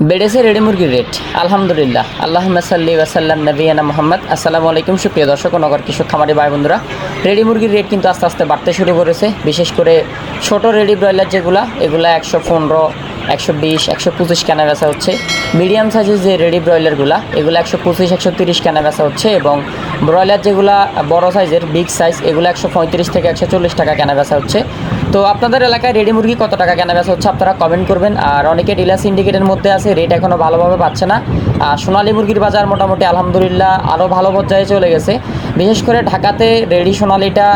বেড়েছে রেডি মুরগির রেট আলহামদুলিল্লাহ। আল্লাহুম্মা সাল্লি ওয়া সাল্লাম নবিয়ানা মুহাম্মদ। আসসালামু আলাইকুম সুপ্রিয় দর্শক ও নগর কৃষক খামারি ভাই বন্ধুরা, রেডি মুরগির রেট কিন্তু আস্তে আস্তে বাড়তে শুরু করেছে। বিশেষ করে ছোট রেডি ব্রয়লার এগুলা 115, 120, 125 কেনা বেচা হচ্ছে। মিডিয়াম সাইজের যে রেডি ব্রয়লারগুলা এগুলো 125, 130 কেনা বেচা হচ্ছে, এবং ব্রয়লার যেগুলা বড় সাইজের বিগ সাইজ এগুলো 135 থেকে 140 টাকা কেনা বেচা হচ্ছে। তো আপনাদের এলাকায় রেডি মুরগি কত টাকা কেনা বেচা হচ্ছে আপনারা কমেন্ট করবেন। আর অনেকে ডিলার সিন্ডিকেটের মধ্যে আছে, রেট এখনও ভালোভাবে পাচ্ছে না। আর সোনালী মুরগির বাজার মোটামুটি আলহামদুলিল্লাহ আরও ভালো পর্যায়ে চলে গেছে। বিশেষ করে ঢাকাতে রেডি সোনালিটা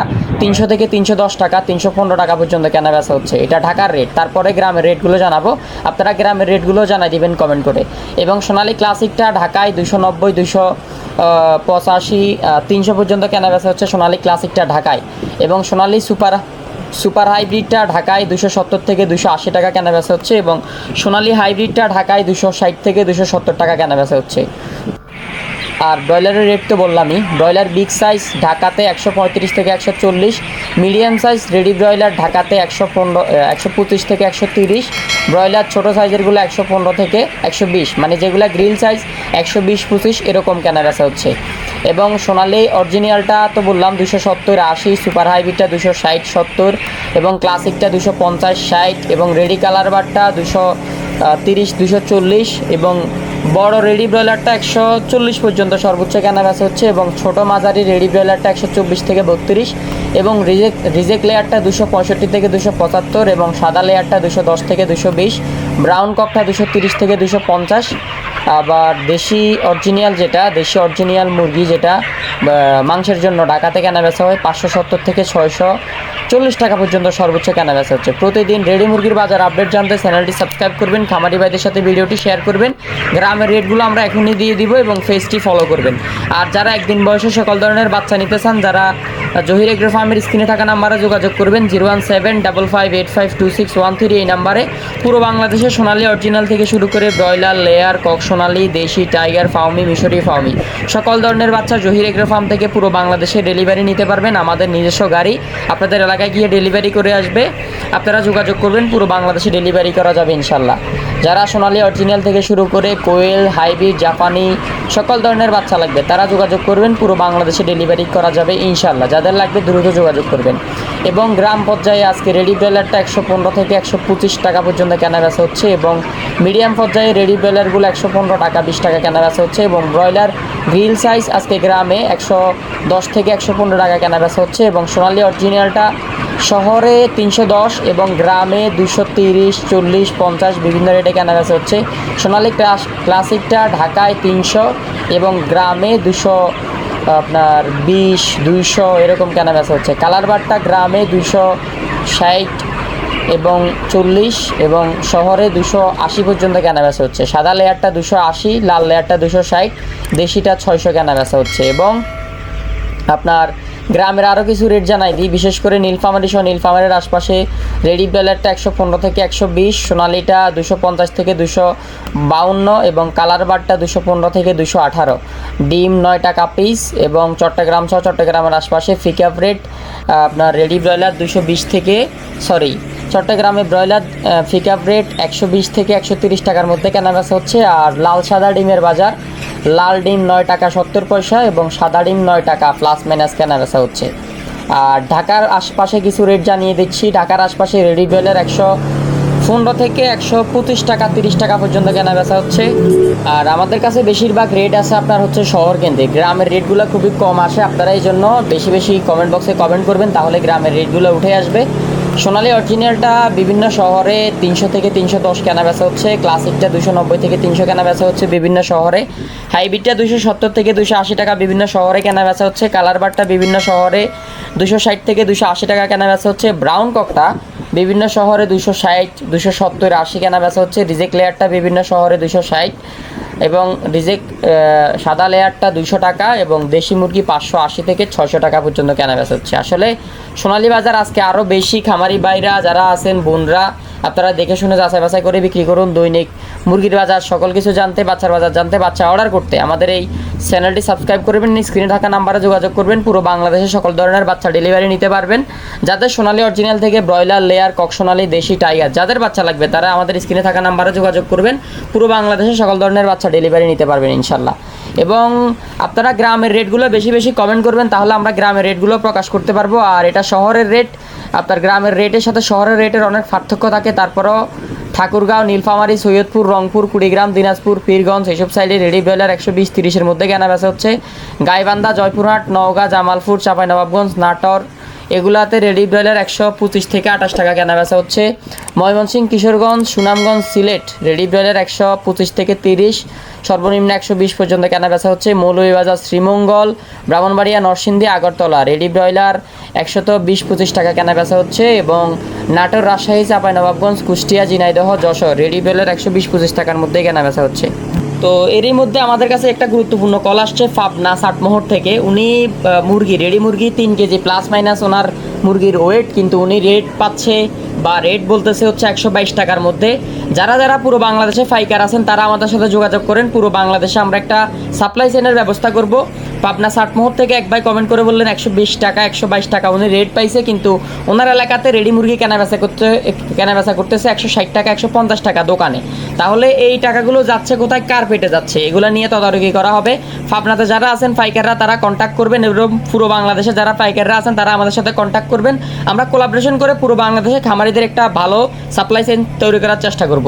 300 থেকে 310 টাকা, 315 টাকা পর্যন্ত কেনা বেচা হচ্ছে। এটা ঢাকার রেট। তারপরে গ্রামের রেটগুলো জানাবো, আপনারা গ্রামের রেটগুলো জানাই দিবেন কমেন্ট করে। এবং সোনালী ক্লাসিকটা ঢাকায় 290, 285, 300 পর্যন্ত কেনা বেচা হচ্ছে সোনালী ক্লাসিকটা ঢাকায়। এবং সোনালী সুপার হাইব্রিডটা ঢাকায় 270 থেকে 280 টাকা কেনা বেচা হচ্ছে, এবং সোনালী হাইব্রিডটা ঢাকায় 260 থেকে 270 টাকা কেনা বেচা হচ্ছে। আর ব্রয়লারের রেট তো বললামই, ব্রয়লার বিগ সাইজ ঢাকাতে 135 থেকে 140, মিডিয়াম সাইজ রেডি ব্রয়লার ঢাকাতে 125 থেকে 130, ব্রয়লার ছোটো সাইজেরগুলো 115 থেকে 120, মানে যেগুলো গ্রিল সাইজ 120, 25 এরকম কেনা বেচা হচ্ছে। এবং সোনালী অরিজিনালটা তো বললাম 270, 80, সুপার হাইব্রিডটা 260, 70, এবং ক্লাসিকটা 250, 60, এবং রেডি কালার বারটা 230, 240, এবং বড় রেডি ব্রয়লারটা 140 পর্যন্ত সর্বোচ্চ কেনা বেচা হচ্ছে, এবং ছোটো মাঝারি রেডি ব্রয়লারটা 124 থেকে 32, এবং রিজেক্ট লেয়ারটা 265 থেকে 275, এবং সাদা লেয়ারটা 210 থেকে 220, ব্রাউন ককটা 230 থেকে 250। আবার দেশি অরিজিনাল মুরগি যেটা মাংসের জন্য ঢাকাতে কেনা বেচা হয় 570 থেকে 640 টাকা পর্যন্ত সর্বোচ্চ কেনা বেচা হচ্ছে। প্রতিদিন রেডি মুরগির বাজার আপডেট জানতে চ্যানেলটি সাবস্ক্রাইব করবেন, খামারি ভাইদের সাথে ভিডিওটি শেয়ার করবেন। গ্রামের রেটগুলো আমরা এখনই দিয়ে দিব, এবং পেজটি ফলো করবেন। আর যারা একদিন বয়সে সকল ধরনের বাচ্চা নিতে চান, যারা জহির এগ্রো ফার্মের স্ক্রিনে থাকা নাম্বারে যোগাযোগ করবেন 01755852613 এই নাম্বারে। পুরো বাংলাদেশে সোনালী অরিজিনাল থেকে শুরু করে ব্রয়লার, লেয়ার, কক সোনালী, দেশি, টাইগার, ফাউমি, মিশরি ফাউমি সকল ধরনের বাচ্চা জহির এগ্রো ফার্ম থেকে পুরো বাংলাদেশে ডেলিভারি নিতে পারবেন। আমাদের নিজস্ব গাড়ি আপনাদের এলাকায় গিয়ে ডেলিভারি করে আসবে। আপনারা যোগাযোগ করবেন, পুরো বাংলাদেশে ডেলিভারি করা যাবে ইনশাল্লাহ। যারা সোনালী অরিজিনাল থেকে শুরু করে কোয়েল, হাইব্রিড, জাপানি সকল ধরনের বাচ্চা লাগবে তারা যোগাযোগ করবেন, পুরো বাংলাদেশে ডেলিভারি করা যাবে ইনশাল্লাহ। যাদের লাগবে দ্রুত যোগাযোগ করবেন। এবং গ্রাম পর্যায়ে আজকে রেডি ব্রয়লারটা 115 থেকে 125 টাকা পর্যন্ত কেনা বেচা হচ্ছে, এবং মিডিয়াম পর্যায়ে রেডি ব্রয়লারগুলো 115 টাকা, 20 টাকা কেনা বেচা হচ্ছে, এবং ব্রয়লার গ্রিল সাইজ আজকে গ্রামে 110 থেকে 115 টাকা কেনা বেচা হচ্ছে, এবং সোনালী অরিজিনালটা শহরে 310 এবং গ্রামে 230, 40, 50 বিভিন্ন রেটে কেনা বেচা হচ্ছে। সোনালী ক্লাসিকটা ঢাকায় 300 এবং গ্রামে 220, 200 এরকম কেনা বেচা হচ্ছে। কালার বারটা গ্রামে 260 এবং 40, এবং শহরে 280 পর্যন্ত কেনা বেচা হচ্ছে। সাদা লেয়ারটা 280, লাল লেয়ারটা 260, দেশিটা 600 কেনা বেচা হচ্ছে। এবং আপনার গ্রামের আরও কিছু রেট জানাই দিই। বিশেষ করে নীলফামারীর আশপাশে রেডি ব্রয়লারটা 115 থেকে 120, সোনালিটা 250 থেকে 252, এবং কালার বারটা 215 থেকে 218, ডিম 9 টাকা পিস। এবং চট্টগ্রামের আশপাশে পিকআপ রেট আপনার রেডি ব্রয়লার চট্টগ্রামে ব্রয়লার পিকআপ রেট 120 থেকে 130 টাকার মধ্যে কেনা বেচা হচ্ছে। আর লাল সাদা ডিমের বাজার, লাল ডিম 9 টাকা 70 পয়সা, এবং সাদা ডিম 9 টাকা প্লাস মাইনাস কেনা বেচা হচ্ছে। আর ঢাকার আশপাশে কিছু রেট জানিয়ে দিচ্ছি। ঢাকার আশপাশে রেডি ব্রয়লার 115 থেকে 125 টাকা, 30 টাকা পর্যন্ত কেনা বেচা হচ্ছে। আর আমাদের কাছে বেশিরভাগ রেট আছে আপনার হচ্ছে শহর কেন্দ্রে, গ্রামের রেটগুলো খুবই কম আসে। আপনারা এই জন্য বেশি কমেন্ট বক্সে কমেন্ট করবেন, তাহলে গ্রামের রেটগুলো উঠে আসবে। সোনালী অরিজিনালটা বিভিন্ন শহরে 300 থেকে 310 কেনা বেচা হচ্ছে, ক্লাসিকটা 290 থেকে 300 কেনা বেচা হচ্ছে বিভিন্ন শহরে, হাইব্রিডটা 270 থেকে 280 টাকা বিভিন্ন শহরে কেনা বেচা হচ্ছে, কালার বারটা বিভিন্ন শহরে 260 থেকে 280 টাকা কেনা বেচা হচ্ছে, ব্রাউন ককটা বিভিন্ন শহরে 260, 270, 80 কেনা বেচা হচ্ছে, রিজেক্ট লেয়ারটা বিভিন্ন শহরে 260, এবং সাদা লেয়ারটা 200 টাকা, এবং দেশি মুরগি 580 থেকে 600 টাকা পর্যন্ত কেনা বেচা হচ্ছে। আসলে সোনালী বাজার আজকে আরও বেশি। খামারি ভাইরা যারা আছেন, বোনরা, আপনারা দেখে শুনে যাচাই বাছাই করে বিক্রি করুন। দৈনিক মুরগির বাজার সকল কিছু জানতে, বাচ্চার বাজার জানতে, বাচ্চা অর্ডার করতে আমাদের এই চ্যানেলটি সাবস্ক্রাইব করবেন, স্ক্রিনে থাকা নাম্বারে যোগাযোগ করবেন। পুরো বাংলাদেশে সকল ধরনের বাচ্চা ডেলিভারি নিতে পারবেন। যাদের সোনালী অরিজিনাল থেকে ব্রয়লার, লেয়ার, কক সোনালী, দেশি, টাইগার যাদের বাচ্চা লাগবে তারা আমাদের স্ক্রিনে থাকা নাম্বারে যোগাযোগ করবেন। পুরো বাংলাদেশে সকল ধরনের বাচ্চা ডেলিভারি নিতে পারবেন ইনশাল্লাহ। এবং আপনারা গ্রামের রেটগুলো বেশি বেশি কমেন্ট করবেন, তাহলে আমরা গ্রামের রেটগুলো প্রকাশ করতে পারবো। আর এটা শহরের রেট, আপনার গ্রামের রেটের সাথে শহরের রেটের অনেক পার্থক্য থাকে। তারপরও ঠাকুরগাঁও, নীলফামারী, সৈয়দপুর, রংপুর, কুড়িগ্রাম, দিনাজপুর, পীরগঞ্জ এইসব সাইডে রেডি ব্রয়লার 120-30-এর মধ্যে কেনা বেচা হচ্ছে। গাইবান্ধা, জয়পুরহাট, নওগাঁ, জামালপুর, চাঁপাইনবাবগঞ্জ, নাটোর এগুলাতে রেডি ব্রয়লার 125 থেকে 28 টাকা কেনা বেচা হচ্ছে। ময়মনসিংহ, কিশোরগঞ্জ, সুনামগঞ্জ, সিলেট রেডি ব্রয়লার 125 থেকে 30, সর্বনিম্ন 120 পর্যন্ত কেনা বেচা হচ্ছে। মৌলভীবাজার, শ্রীমঙ্গল, ব্রাহ্মণবাড়িয়া, নরসিংদী, আগরতলা রেডি ব্রয়লার 120-25 টাকা কেনা বেচা হচ্ছে। এবং নাটোর, রাজশাহী, চাঁপাইনবাবগঞ্জ, কুষ্টিয়া, ঝিনাইদহ, যশোর রেডি ব্রয়লার 120-25 টাকার মধ্যে কেনা বেচা হচ্ছে। তো এরই মধ্যে আমাদের কাছে একটা গুরুত্বপূর্ণ কল আসছে পাবনা সাতমোহর থেকে। উনি মুরগি, রেডি মুরগি 3 কেজি প্লাস মাইনাস ওনার মুরগির ওয়েট, কিন্তু উনি রেট পাচ্ছে বা রেট বলতেছে হচ্ছে 122 টাকার মধ্যে। যারা যারা পুরো বাংলাদেশে পাইকার আছেন তারা আমাদের সাথে যোগাযোগ করেন। পুরো বাংলাদেশে আমরা একটা সাপ্লাই চেনের ব্যবস্থা করব। পাবনা সাতমোহর থেকে এক ভাই কমেন্ট করে বললেন 120 টাকা, 122 টাকা উনি রেট পাইছে, কিন্তু ওনার এলাকাতে রেডি মুরগি কেনাবেচা করতেছে 160 টাকা, 150 টাকা দোকানে। তাহলে এই টাকাগুলো যাচ্ছে কোথায়, কার পেটে যাচ্ছে, এগুলো নিয়ে তদারকি করা হবে। পাবনাতে যারা আছেন পাইকাররা তারা কন্ট্যাক্ট করবেন, এবং পুরো বাংলাদেশে যারা পাইকাররা আছেন তারা আমাদের সাথে কন্ট্যাক্ট করবেন। আমরা কোলাবোরেশন করে পুরো বাংলাদেশে খামারিদের একটা ভালো সাপ্লাই চেইন তৈরি করার চেষ্টা করব।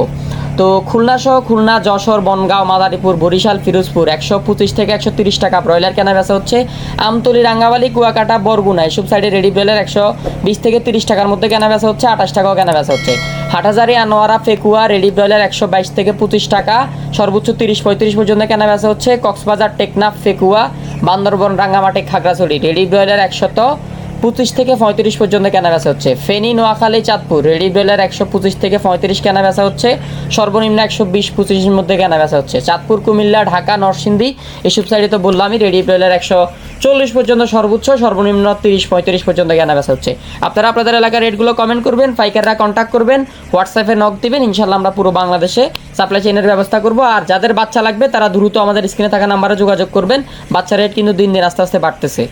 তো খুলনা সহ খুলনা, যশোর, বনগাঁও, মাদারীপুর, বরিশাল, ফিরোজপুর 125 থেকে 130 টাকা ব্রয়লার কেনা বেচা হচ্ছে। আমতলী, রাঙ্গাবালি, কুয়াকাটা, বরগুনা এসব সাইডে রেডি ব্রয়লার 120 থেকে 30 টাকার মধ্যে কেনা বেচা হচ্ছে। 28 টাকাও কেনা বেচা হচ্ছে। হাটহাজারী, আনোয়ারা, ফেকুয়া রেডি ব্রয়লার 122 থেকে 25 টাকা, সর্বোচ্চ 30-35 পর্যন্ত কেনা বেচা হচ্ছে। কক্সবাজার, টেকনাফ, ফেকুয়া, বান্দরবন, রাঙ্গামাটি, খাগড়াছড়ি রেডি ব্রয়লার 125 থেকে 35 পর্যন্ত কেনা বেচা হচ্ছে। ফেনী, নোয়াখালী, চাঁদপুর রেডি ব্রয়লার 125 থেকে 35 কেনা বেচা হচ্ছে। সর্বনিম্ন 120-25-এর মধ্যে কেনা বেচা হচ্ছে। চাঁদপুর, কুমিল্লা, ঢাকা, নরসিংদী এসব সাইডে তো বললামই রেডি ব্রয়লার 140 পর্যন্ত সর্বোচ্চ, সর্বনিম্ন 30-35 পর্যন্ত কেনা বেচা হচ্ছে। আপনারা আপনাদের এলাকার রেটগুলো কমেন্ট করবেন, পাইকাররা কন্ট্যাক্ট করবেন, হোয়াটসঅ্যাপে নক দিবেন। ইনশাল্লাহ আমরা পুরো বাংলাদেশে সাপ্লাই চেইনের ব্যবস্থা করব। আর যাদের বাচ্চা লাগবে তারা দ্রুত আমাদের স্ক্রিনে থাকা নাম্বারে যোগাযোগ করবেন। বাচ্চা রেট কিন্তু দিন দিন আস্তে আস্তে বাড়তেছে।